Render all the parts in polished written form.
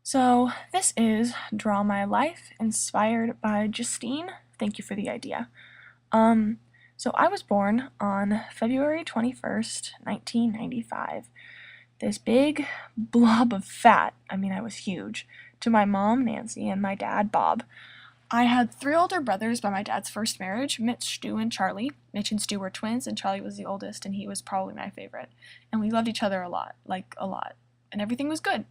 So, this is Draw My Life, inspired by Justine. Thank you for the idea. Um, so I was born on February 21st, 1995. This big blob of fat, I was huge, to my mom, Nancy, and my dad, Bob. I had three older brothers by my dad's first marriage, Mitch, Stu, and Charlie. Mitch and Stu were twins, and Charlie was the oldest, and he was probably my favorite. And we loved each other a lot, like a lot. And everything was good.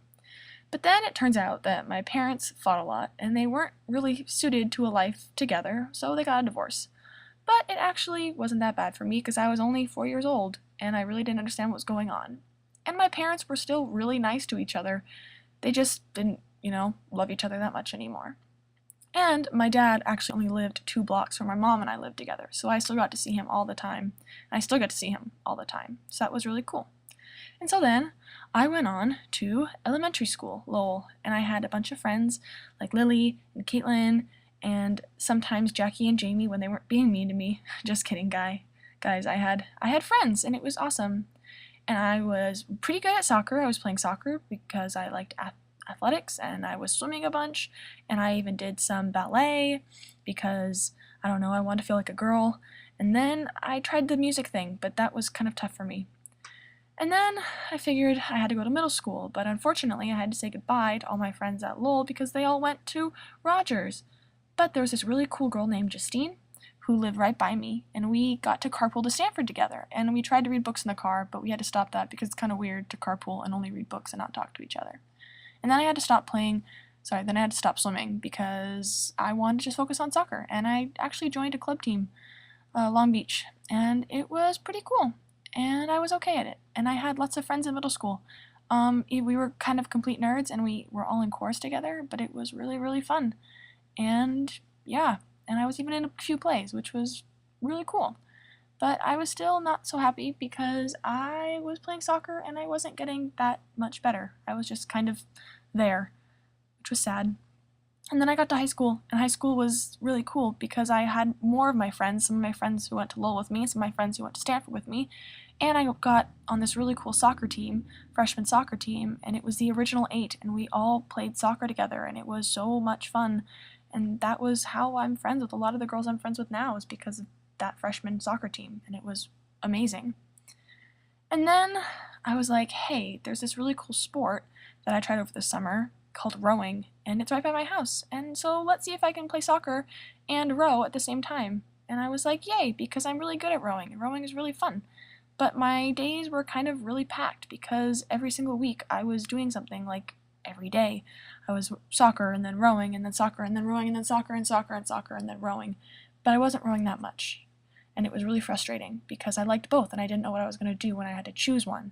But then it turns out that my parents fought a lot, and they weren't really suited to a life together, so they got a divorce. But it actually wasn't that bad for me because I was only 4 years old, and I really didn't understand what was going on. And my parents were still really nice to each other. They just didn't, love each other that much anymore. And my dad actually only lived 2 blocks where my mom and I lived together, so I still got to see him all the time. And I still get to see him all the time, so that was really cool. And so then I went on to elementary school, Lowell, and I had a bunch of friends like Lily and Caitlin and sometimes Jackie and Jamie when they weren't being mean to me. Just kidding, guys. I had friends and it was awesome. And I was pretty good at soccer. I was playing soccer because I liked athletics, and I was swimming a bunch, and I even did some ballet because I don't know, I wanted to feel like a girl. And then I tried the music thing, but that was kind of tough for me. And then I figured I had to go to middle school, but unfortunately I had to say goodbye to all my friends at Lowell because they all went to Rogers. But there was this really cool girl named Justine who lived right by me, and we got to carpool to Stanford together. And we tried to read books in the car, but we had to stop that because it's kind of weird to carpool and only read books and not talk to each other. And then I had to stop swimming because I wanted to just focus on soccer. And I actually joined a club team, Long Beach, and it was pretty cool. And I was okay at it. And I had lots of friends in middle school. We were kind of complete nerds, and we were all in chorus together, but it was really, really fun. And yeah, and I was even in a few plays, which was really cool. But I was still not so happy because I was playing soccer and I wasn't getting that much better. I was just kind of there, which was sad. And then I got to high school, and high school was really cool because I had more of my friends, some of my friends who went to Lowell with me, some of my friends who went to Stanford with me, and I got on this really cool soccer team, freshman soccer team, and it was the original 8, and we all played soccer together, and it was so much fun. And that was how I'm friends with a lot of the girls I'm friends with now, is because of that freshman soccer team, and it was amazing. And then I was like, hey, there's this really cool sport that I tried over the summer called rowing, and it's right by my house, and so let's see if I can play soccer and row at the same time. And I was like, yay, because I'm really good at rowing, and rowing is really fun. But my days were kind of really packed because every single week I was doing something, like every day. I was soccer and then rowing and then soccer and then rowing and then soccer and soccer and soccer and then rowing. But I wasn't rowing that much. And it was really frustrating because I liked both and I didn't know what I was going to do when I had to choose one.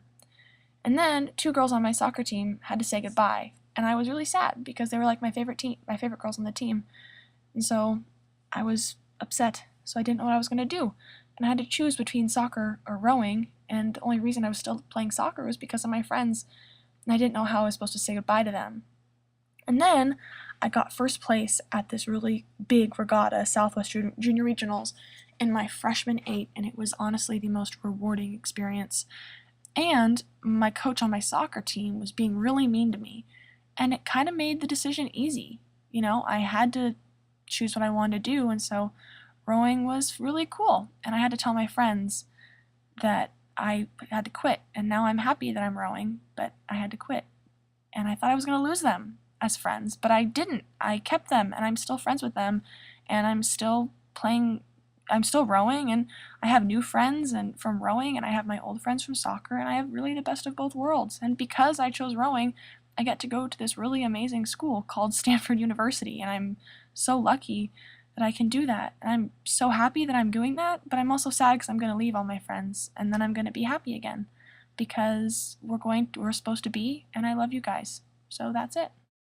And then 2 girls on my soccer team had to say goodbye, and I was really sad because they were like my favorite girls on the team. And so I was upset, so I didn't know what I was going to do. And I had to choose between soccer or rowing, and the only reason I was still playing soccer was because of my friends, and I didn't know how I was supposed to say goodbye to them. And then I got first place at this really big regatta, Southwest Junior Regionals, in my freshman 8, and it was honestly the most rewarding experience. And my coach on my soccer team was being really mean to me, and it kind of made the decision easy. I had to choose what I wanted to do, and so rowing was really cool. And I had to tell my friends that I had to quit, and now I'm happy that I'm rowing, but I had to quit. And I thought I was going to lose them as friends, but I didn't. I kept them, and I'm still friends with them, and I'm still rowing, and I have new friends and from rowing, and I have my old friends from soccer, and I have really the best of both worlds. And because I chose rowing, I get to go to this really amazing school called Stanford University, and I'm so lucky that I can do that. And I'm so happy that I'm doing that, but I'm also sad because I'm going to leave all my friends, and then I'm going to be happy again because we're supposed to be, and I love you guys. So that's it.